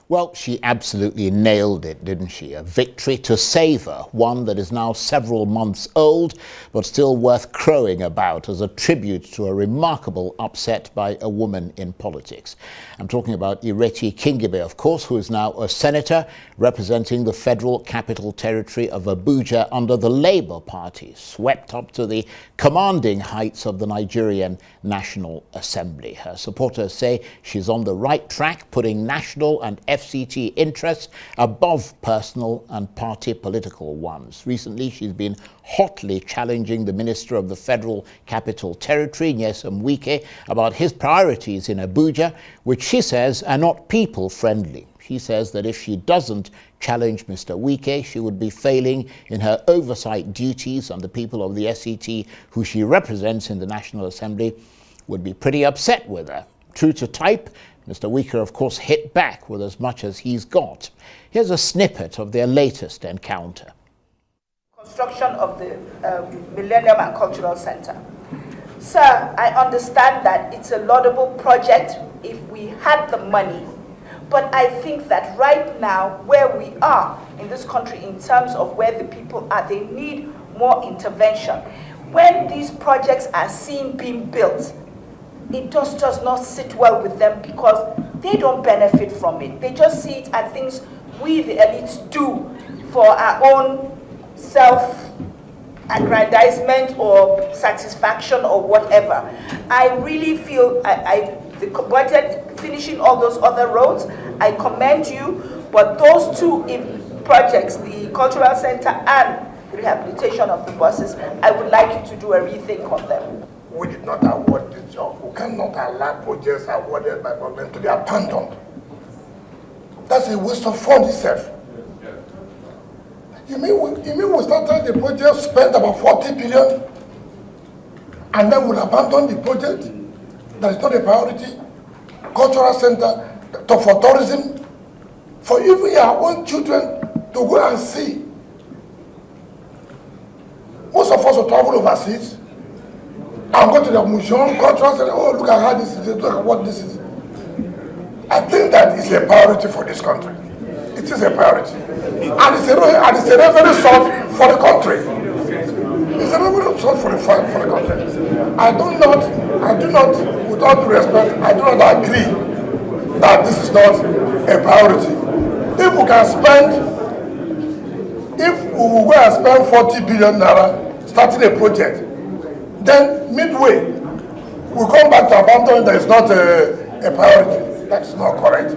Well, she absolutely nailed it, didn't she? A victory to savor, one that is now several months old, but still worth crowing about as a tribute to a remarkable upset by a woman in politics. I'm talking about Ireti Kingibe, of course, who is now a senator representing the Federal Capital Territory of Abuja under the Labour Party, swept up to the commanding heights of the Nigerian National Assembly. Her supporters say she's on the right track, putting national and FCT interests above personal and party political ones. Recently, she's been hotly challenging the Minister of the Federal Capital Territory, Nyesom Wike, about his priorities in Abuja, which she says are not people-friendly. She says that if she doesn't challenge Mr. Wike, she would be failing in her oversight duties, and the people of the FCT, who she represents in the National Assembly, would be pretty upset with her. True to type, Mr. Wike, of course, hit back with as much as he's got. Here's a snippet of their latest encounter. Construction of the Millennium and Cultural Center. Sir, I understand that it's a laudable project if we had the money, but I think that right now, where we are in this country in terms of where the people are, they need more intervention. When these projects are seen being built, it just does not sit well with them because they don't benefit from it. They just see it as things we, the elites, do for our own self-aggrandizement or satisfaction or whatever. I really feel the budget, finishing all those other roads, I commend you, but those two projects, the cultural center and the rehabilitation of the buses, I would like you to do a rethink on them. We did not award this job. We cannot allow projects awarded by government to be abandoned. That's a waste of funds itself. You mean we started the project, spent about 40 billion, and then we'll abandon the project? That is not a priority. Cultural center for tourism, for even our own children to go and see. Most of us will travel overseas and go to the museum, cultural center. Oh, look at how this is. Look at what this is. I think that is a priority for this country. It is a priority. And it's a revenue source for the country. It's a revenue source for the country. I do not, with all due respect, I do not agree that this is not a priority. If we can spend, if we will go and spend 40 billion naira starting a project, then midway, we come back to abandon that is not a priority. That's not correct.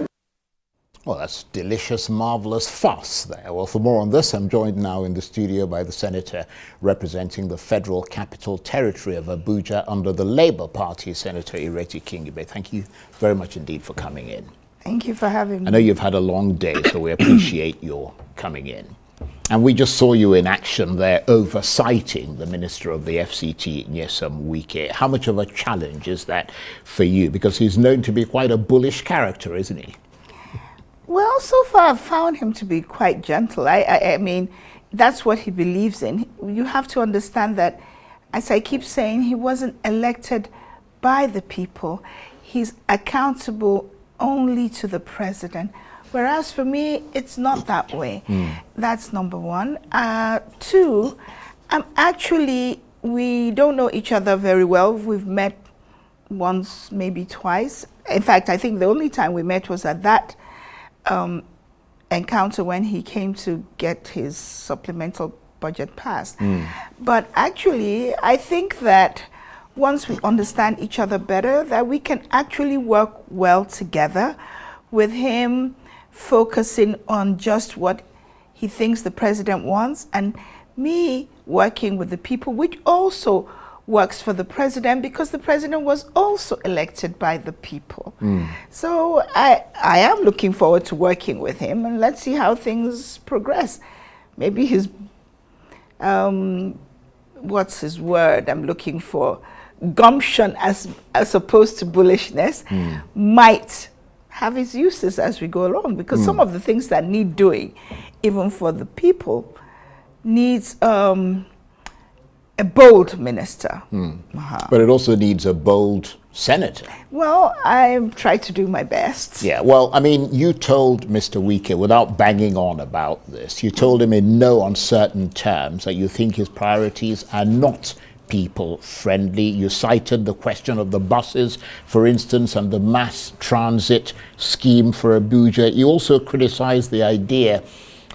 Well, that's delicious, marvelous fuss there. Well, for more on this, I'm joined now in the studio by the senator representing the Federal Capital Territory of Abuja under the Labour Party, Senator Ireti Kingibe. Thank you very much indeed for coming in. Thank you for having me. I know you've had a long day, so we appreciate your coming in. And we just saw you in action there oversighting the Minister of the FCT, Nyesom Wike. How much of a challenge is that for you? Because he's known to be quite a bullish character, isn't he? Well, so far I've found him to be quite gentle. I mean, that's what he believes in. You have to understand that, as I keep saying, he wasn't elected by the people. He's accountable only to the president. Whereas for me, it's not that way. That's number one. Two, we don't know each other very well. We've met once, maybe twice. In fact, I think the only time we met was at that encounter when he came to get his supplemental budget passed. But actually, I think that once we understand each other better, that we can actually work well together, with him focusing on just what he thinks the president wants, and me working with the people, which also works for the president, because the president was also elected by the people. So I am looking forward to working with him, and let's see how things progress. Maybe his, what's his word I'm looking for? Gumption as opposed to bullishness might have its uses as we go along, because some of the things that need doing, even for the people, needs a bold minister. But it also needs a bold senator. Well, I try to do my best. Yeah, well, I mean, you told Mr. Wike, without banging on about this, you told him in no uncertain terms that you think his priorities are not people-friendly. You cited the question of the buses, for instance, and the mass transit scheme for Abuja. You also criticized the idea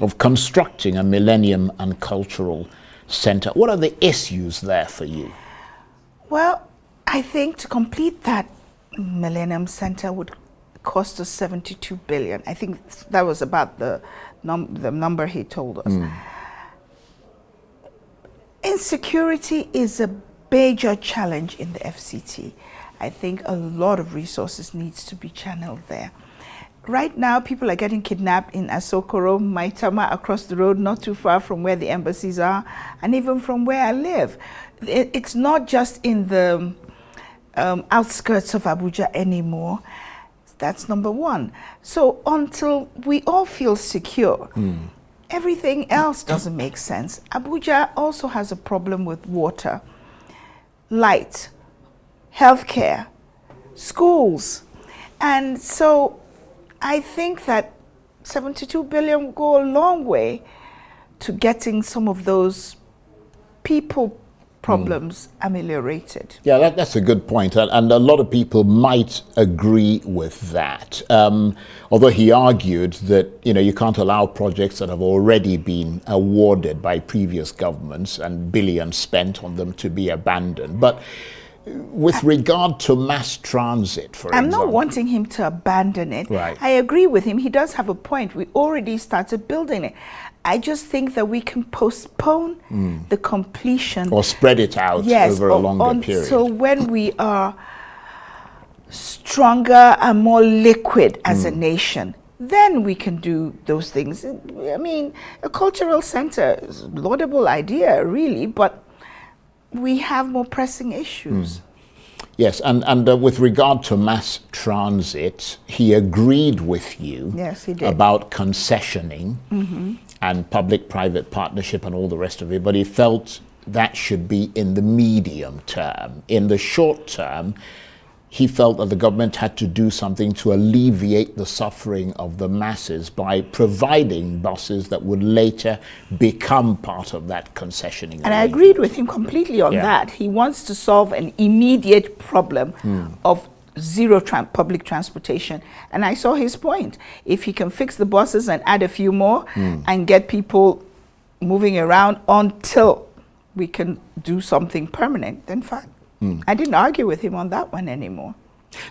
of constructing a Millennium and Cultural Center. What are the issues there for you? Well, I think to complete that Millennium Center would cost us 72 billion. I think that was about the number he told us. Insecurity is a major challenge in the FCT. I think a lot of resources needs to be channeled there. Right now, people are getting kidnapped in Asokoro, Maitama, across the road, not too far from where the embassies are, and even from where I live. It's not just in the outskirts of Abuja anymore. That's number one. So until we all feel secure, everything else doesn't make sense. Abuja also has a problem with water, light, healthcare, schools. And so I think that 72 billion will go a long way to getting some of those people problems ameliorated. Yeah, that's a good point, and a lot of people might agree with that. Although he argued that you can't allow projects that have already been awarded by previous governments and billions spent on them to be abandoned. But with regard to mass transit, for example, I'm not wanting him to abandon it. Right. I agree with him. He does have a point. We already started building it. I just think that we can postpone the completion. Or spread it out over a longer period. So when we are stronger and more liquid as a nation, then we can do those things. I mean, a cultural center is a laudable idea, really, but we have more pressing issues. Yes, and with regard to mass transit, he agreed with you Yes, he did. about concessioning and public-private partnership and all the rest of it, but he felt that should be in the medium term. In the short term, he felt that the government had to do something to alleviate the suffering of the masses by providing buses that would later become part of that concessioning. And I agreed with him completely on that. He wants to solve an immediate problem of zero public transportation. And I saw his point. If he can fix the buses and add a few more and get people moving around until we can do something permanent, then fine. I didn't argue with him on that one anymore.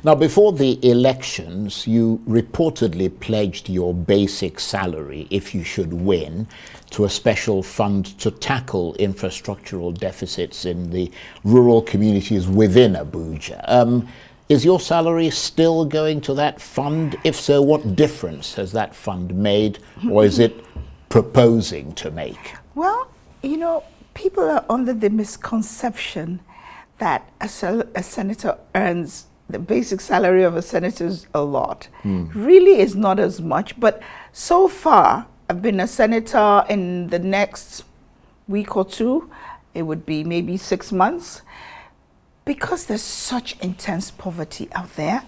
Now, before the elections, you reportedly pledged your basic salary, if you should win, to a special fund to tackle infrastructural deficits in the rural communities within Abuja. Is your salary still going to that fund? If so, what difference has that fund made, or is it proposing to make? Well, people are under the misconception that a senator earns the basic salary of a senator is a lot. Really is not as much, but so far I've been a senator. In the next week or two, it would be maybe 6 months, because there's such intense poverty out there.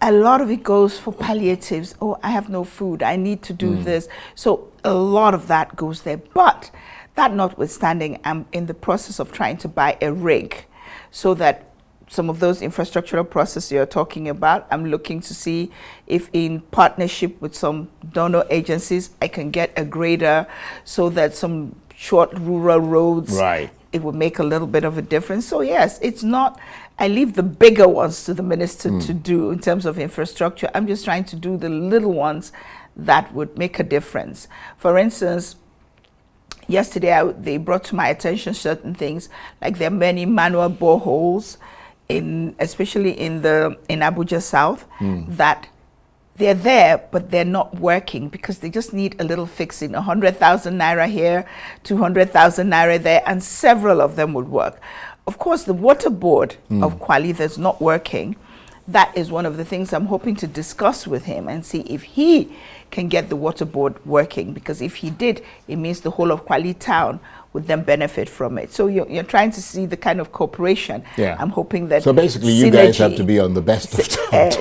A lot of it goes for palliatives. Oh, I have no food, I need to do this. So a lot of that goes there. But that notwithstanding, I'm in the process of trying to buy a rig so that some of those infrastructural processes you're talking about, I'm looking to see if in partnership with some donor agencies, I can get a grader so that some short rural roads, it will make a little bit of a difference. So yes, it's not, I leave the bigger ones to the minister to do in terms of infrastructure. I'm just trying to do the little ones that would make a difference. For instance, yesterday, they brought to my attention certain things, like there are many manual boreholes, especially in Abuja South, that they're there, but they're not working because they just need a little fixing. 100,000 naira here, 200,000 naira there, and several of them would work. Of course, the water board of Kwali that's not working, that is one of the things I'm hoping to discuss with him and see if he can get the water board working, because if he did, it means the whole of Kwali town would then benefit from it. So you're trying to see the kind of cooperation. Yeah. I'm hoping that. So basically, you guys have to be on the best of terms.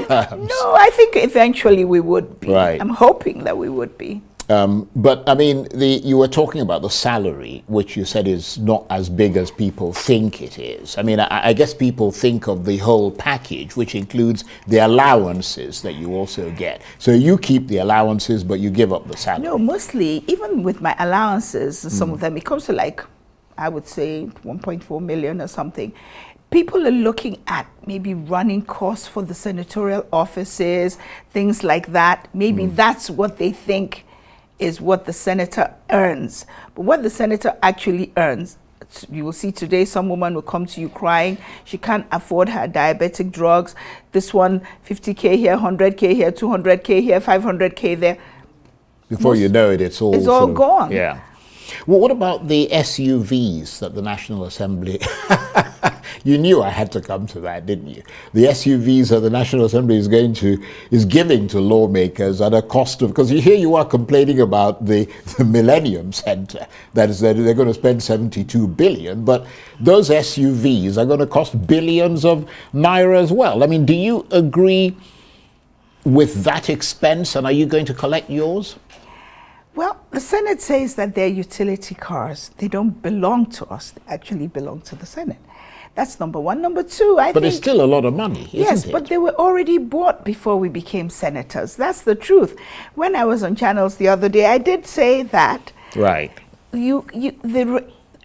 No, I think eventually we would be. Right. I'm hoping that we would be. But I mean, you were talking about the salary, which you said is not as big as people think it is. I mean, I guess people think of the whole package, which includes the allowances that you also get. So you keep the allowances, but you give up the salary. No, mostly, even with my allowances, some of them, it comes to like, I would say 1.4 million or something. People are looking at maybe running costs for the senatorial offices, things like that. Maybe that's what they think is what the senator earns. But what the senator actually earns, you will see today some woman will come to you crying, she can't afford her diabetic drugs. This one, 50K here, 100K here, 200K here, 500K there. Before you know it, it's all sort of gone. Yeah. Well, what about the SUVs that the National Assembly... You knew I had to come to that, didn't you? The SUVs that the National Assembly is giving to lawmakers at a cost of, because here you are complaining about the Millennium Center, that is, that they're going to spend 72 billion, but those SUVs are going to cost billions of naira as well. I mean, do you agree with that expense, and are you going to collect yours? Well, the Senate says that they're utility cars. They don't belong to us. They actually belong to the Senate. That's number one. Number two, I think... But it's still a lot of money, isn't it? Yes, but they were already bought before we became senators. That's the truth. When I was on channels the other day, I did say that... Right.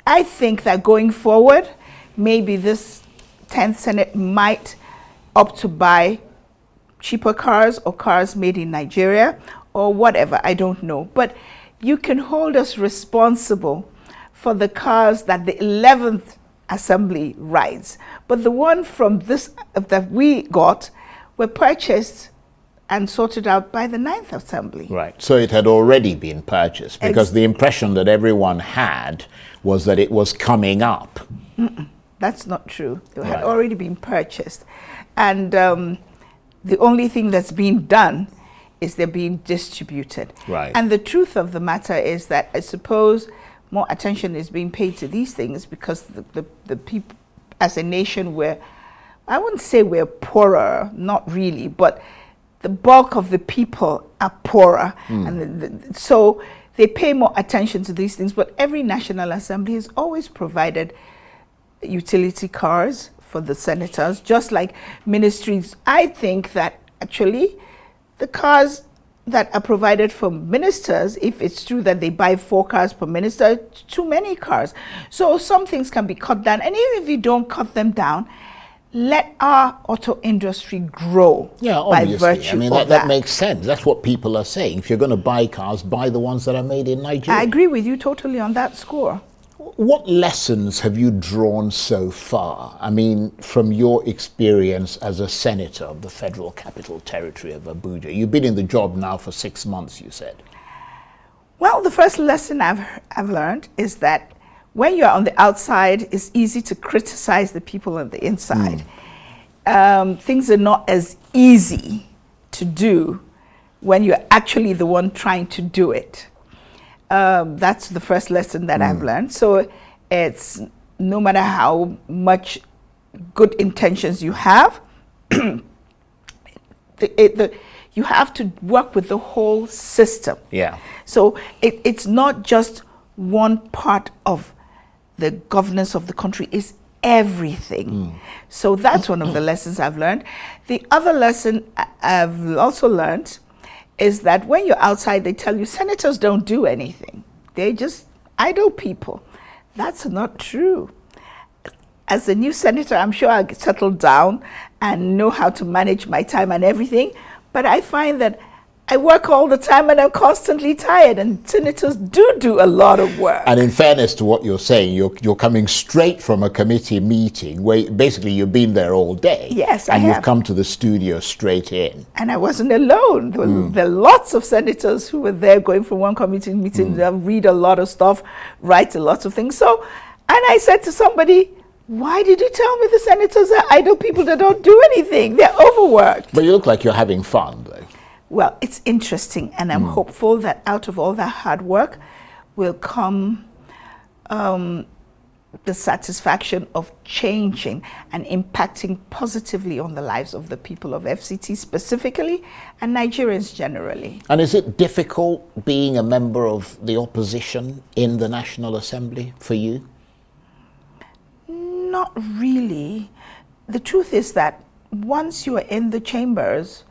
I think that going forward, maybe this 10th Senate might opt to buy cheaper cars or cars made in Nigeria or whatever. I don't know. But you can hold us responsible for the cars that the 11th Assembly rides, but the one from this that we got were purchased and sorted out by the 9th Assembly. Right, so it had already been purchased, because the impression that everyone had was that it was coming up. That's not true. They had already been purchased, and the only thing that's being done is they're being distributed. Right. And the truth of the matter is that I suppose more attention is being paid to these things because the people, as a nation, I wouldn't say we're poorer, not really, but the bulk of the people are poorer. And so they pay more attention to these things. But every National Assembly has always provided utility cars for the senators, just like ministries. I think that actually the cars that are provided for ministers, if it's true that they buy 4 cars per minister, too many cars. So some things can be cut down. And even if you don't cut them down, let our auto industry grow. Yeah, obviously. By virtue I mean, of that makes sense. That's what people are saying. If you're going to buy cars, buy the ones that are made in Nigeria. I agree with you totally on that score. What lessons have you drawn so far? I mean, from your experience as a senator of the Federal Capital Territory of Abuja. You've been in the job now for 6 months, you said. Well, the first lesson I've learned is that when you're on the outside, it's easy to criticize the people on the inside. Things are not as easy to do when you're actually the one trying to do it. That's the first lesson that I've learned. So it's no matter how much good intentions you have, you have to work with the whole system. Yeah. So it's not just one part of the governance of the country, it's everything. So that's one of the lessons I've learned. The other lesson I've also learned is that when you're outside, they tell you senators don't do anything. They're just idle people. That's not true. As a new senator, I'm sure I'll get settled down and know how to manage my time and everything. But I find that I work all the time and I'm constantly tired, and senators do a lot of work. And in fairness to what you're saying, you're coming straight from a committee meeting where basically you've been there all day. Yes, and I have. You've come to the studio straight in. And I wasn't alone. There are lots of senators who were there going from one committee meeting, read a lot of stuff, write a lot of things. So, and I said to somebody, why did you tell me the senators are idle people that don't do anything? They're overworked. But you look like you're having fun, though. Well, it's interesting, and I'm hopeful that out of all that hard work will come the satisfaction of changing and impacting positively on the lives of the people of FCT specifically and Nigerians generally. And is it difficult being a member of the opposition in the National Assembly for you? Not really. The truth is that once you are in the chambers,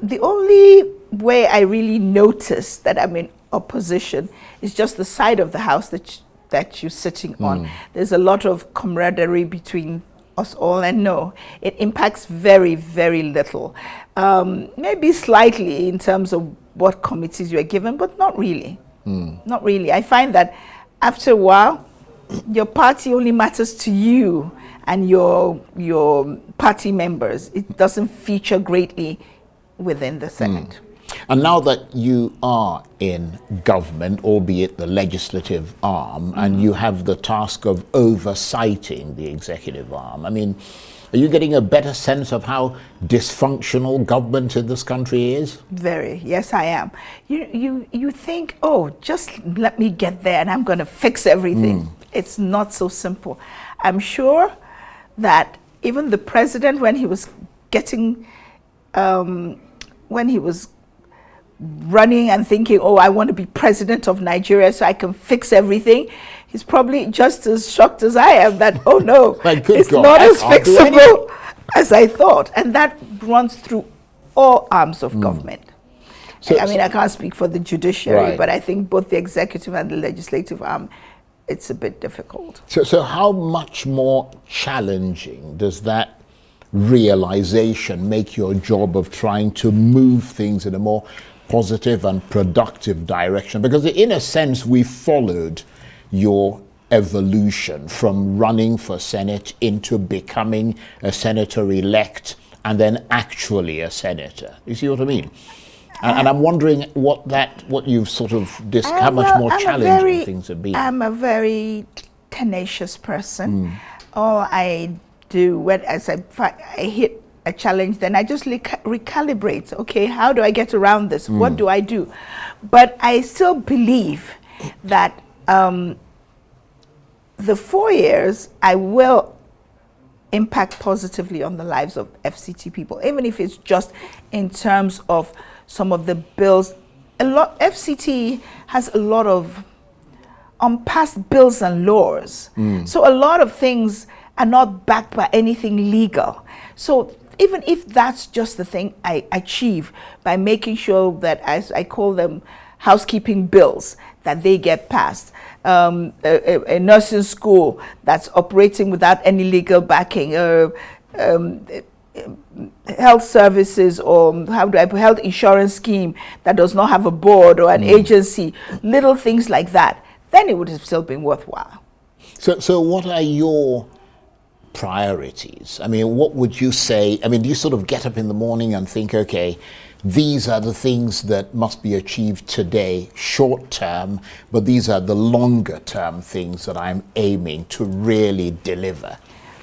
the only way I really notice that I'm in opposition is just the side of the house that you're sitting on. There's a lot of camaraderie between us all, and no, it impacts very, very little. Maybe slightly in terms of what committees you are given, but not really. Not really. I find that after a while, your party only matters to you and your party members. It doesn't feature greatly within the Senate. And now that you are in government, albeit the legislative arm, and you have the task of oversighting the executive arm, I mean, are you getting a better sense of how dysfunctional government in this country is? Very, yes, I am. You think, oh, just let me get there and I'm going to fix everything. It's not so simple. I'm sure that even the president, when he was running and thinking, oh, I want to be president of Nigeria so I can fix everything, he's probably just as shocked as I am that, oh no, it's not as fixable as I thought. And that runs through all arms of government. So, I mean, I can't speak for the judiciary, but I think both the executive and the legislative arm, it's a bit difficult. So how much more challenging does that realization make your job of trying to move things in a more positive and productive direction? Because in a sense, we followed your evolution from running for Senate into becoming a senator-elect and then actually a senator. You see what I mean? And I'm wondering what you've sort of, how much more challenging things have been. I'm a very tenacious person. All I do, when as I hit a challenge, then I just recalibrate. Okay, how do I get around this? What do I do? But I still believe that the 4 years I will impact positively on the lives of FCT people, even if it's just in terms of some of the bills. FCT has a lot of unpassed bills and laws. So a lot of things are not backed by anything legal. So even if that's just the thing I achieve by making sure that, as I call them, housekeeping bills, that they get passed, a nursing school that's operating without any legal backing, health services, or health insurance scheme that does not have a board or an agency, little things like that, then it would have still been worthwhile. So what are your priorities? I mean, what would you say? I mean, do you sort of get up in the morning and think, okay, these are the things that must be achieved today, short term, but these are the longer term things that I'm aiming to really deliver?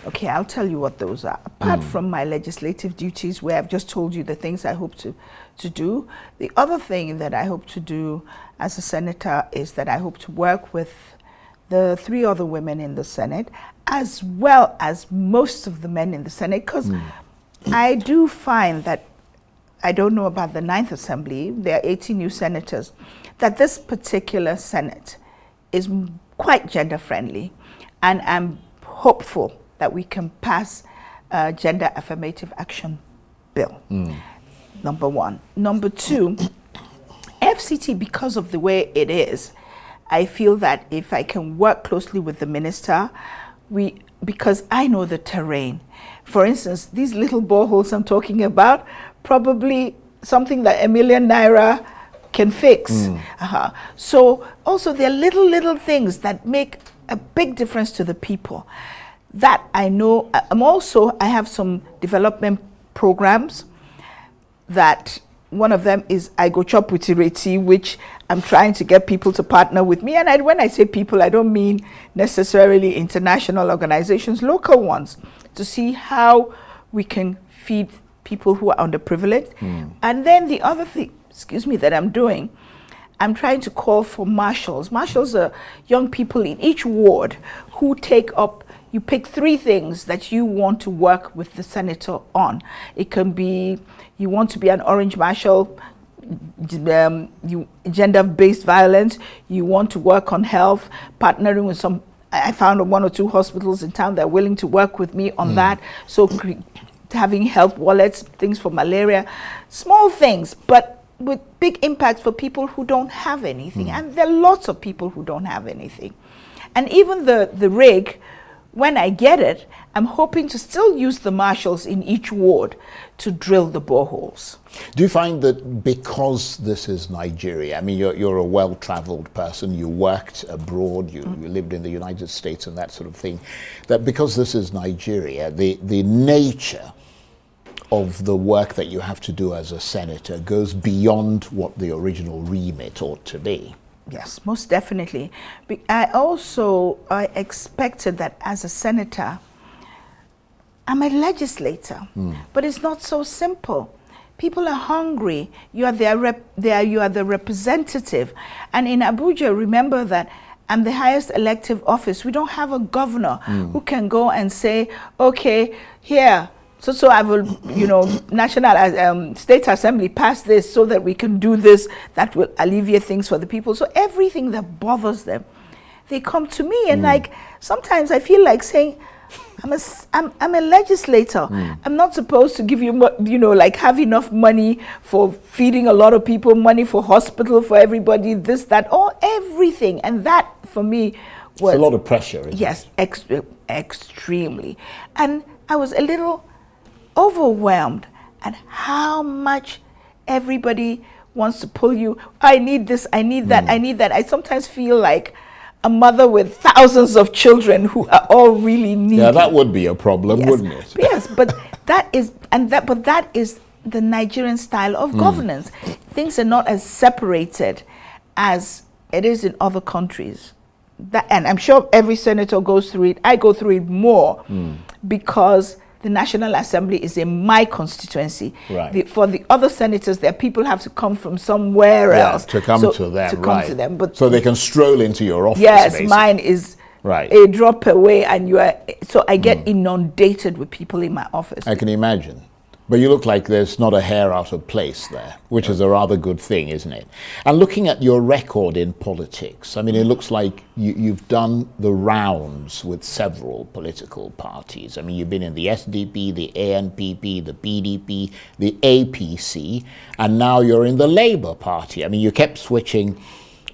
Okay, I'll tell you what those are. Apart from my legislative duties, where I've just told you the things I hope to do, the other thing that I hope to do as a senator is that I hope to work with the 3 other women in the Senate, as well as most of the men in the Senate, because I do find that, I don't know about the 9th Assembly, there are 80 new senators, that this particular Senate is quite gender friendly, and I'm hopeful that we can pass a gender affirmative action bill. Number 1. Number 2, FCT, because of the way it is, I feel that if I can work closely with the minister, because I know the terrain. For instance, these little boreholes I'm talking about, probably something that ₦1 million can fix. So also there are little things that make a big difference to the people. That I know. I have some development programs that one of them is I Go Chop with Ireti, which I'm trying to get people to partner with me. And when I say people, I don't mean necessarily international organizations, local ones, to see how we can feed people who are underprivileged. And then the other thing, that I'm doing, I'm trying to call for marshals. Marshals are young people in each ward who take up, you pick 3 things that you want to work with the senator on. It can be, you want to be an orange marshal, gender-based violence, you want to work on health, partnering with some, I found 1 or 2 hospitals in town that are willing to work with me on that. So having health wallets, things for malaria, small things, but with big impact for people who don't have anything. And there are lots of people who don't have anything. And even the rig, when I get it, I'm hoping to still use the marshals in each ward to drill the boreholes. Do you find that because this is Nigeria, I mean, you're a well-traveled person, you worked abroad, you lived in the United States and that sort of thing, that because this is Nigeria, the nature of the work that you have to do as a senator goes beyond what the original remit ought to be? Yes, most definitely. I expected that as a senator, I'm a legislator, but it's not so simple. People are hungry. You are you are the representative. And in Abuja, remember that I'm the highest elective office. We don't have a governor who can go and say, okay, here, so I will, National State Assembly pass this so that we can do this, that will alleviate things for the people. So everything that bothers them, they come to me. And like, sometimes I feel like saying, I'm a legislator. I'm not supposed to give you, like have enough money for feeding a lot of people, money for hospital, for everybody, this, that, everything. And that for me was... It's a lot of pressure, isn't it? Yes, extremely. And I was a little overwhelmed at how much everybody wants to pull you. I need this, I need that, I need that. I sometimes feel like a mother with thousands of children who are all really needy. Yeah, that would be a problem, wouldn't it? Yes, but that is the Nigerian style of governance. Things are not as separated as it is in other countries. And I'm sure every senator goes through it. I go through it more because the National Assembly is in my constituency. Right. For the other senators, their people have to come from somewhere else to come to them. To come to them. But so they can stroll into your office. Yes, basically. mine is a drop away, and so I get inundated with people in my office. I can imagine. But you look like there's not a hair out of place there, which is a rather good thing, isn't it? And looking at your record in politics, I mean, it looks like you've done the rounds with several political parties. I mean, you've been in the SDP, the ANPP, the PDP, the APC, and now you're in the Labour Party. I mean, you kept switching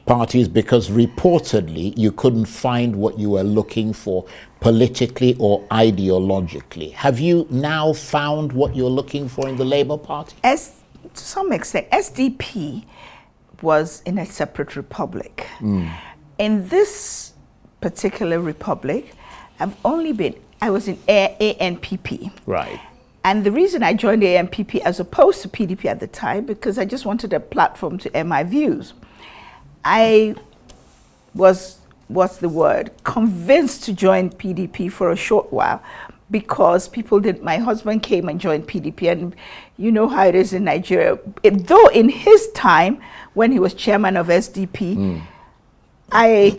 parties because reportedly you couldn't find what you were looking for politically or ideologically. Have you now found what you're looking for in the Labour Party? To some extent, SDP was in a separate republic. In this particular republic, I was in ANPP. Right. And the reason I joined ANPP as opposed to PDP at the time, because I just wanted a platform to air my views. I was, convinced to join PDP for a short while because my husband came and joined PDP, and you know how it is in Nigeria. Though in his time, when he was chairman of SDP, I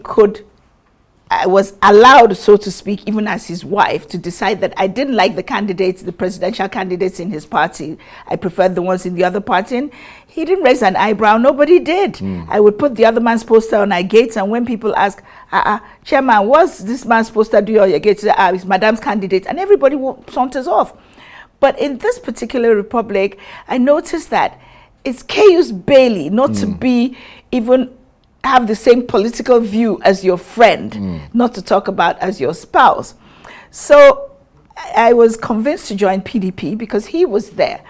was allowed, so to speak, even as his wife, to decide that I didn't like the presidential candidates in his party. I preferred the ones in the other party. And he didn't raise an eyebrow. Nobody did. I would put the other man's poster on our gates, and when people ask, Chairman, what's this man's poster do on your gates? It's Madame's candidate. And everybody saunters off. But in this particular republic, I noticed that it's Caius Bailey not to be even have the same political view as your friend, not to talk about as your spouse. So I was convinced to join PDP because he was there,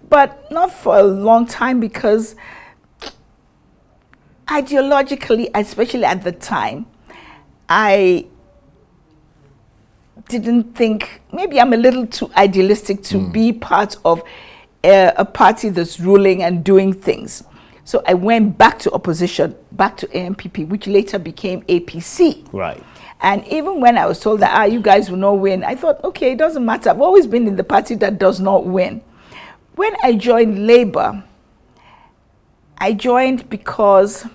but not for a long time because ideologically, especially at the time, I didn't think, maybe I'm a little too idealistic to be part of a party that's ruling and doing things. So I went back to opposition, back to ANPP, which later became APC. Right. And even when I was told that, you guys will not win, I thought, okay, it doesn't matter. I've always been in the party that does not win. When I joined Labour, I joined because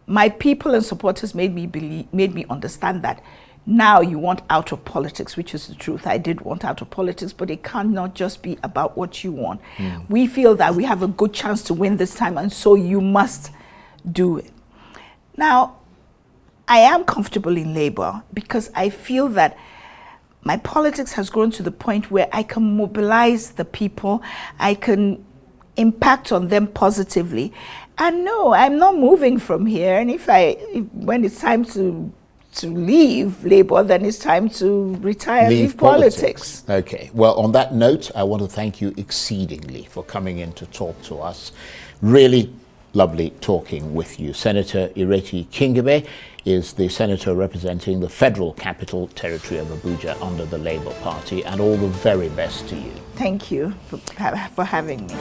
my people and supporters made me understand that now you want out of politics, which is the truth. I did want out of politics, but it cannot just be about what you want. We feel that we have a good chance to win this time, and so you must do it. Now, I am comfortable in Labour because I feel that my politics has grown to the point where I can mobilize the people, I can impact on them positively. And no, I'm not moving from here. And when it's time to leave Labour, then it's time to retire, leave politics. Okay. Well, on that note, I want to thank you exceedingly for coming in to talk to us. Really lovely talking with you. Senator Ireti Kingibe is the senator representing the Federal Capital Territory of Abuja under the Labour Party, and all the very best to you. Thank you for having me.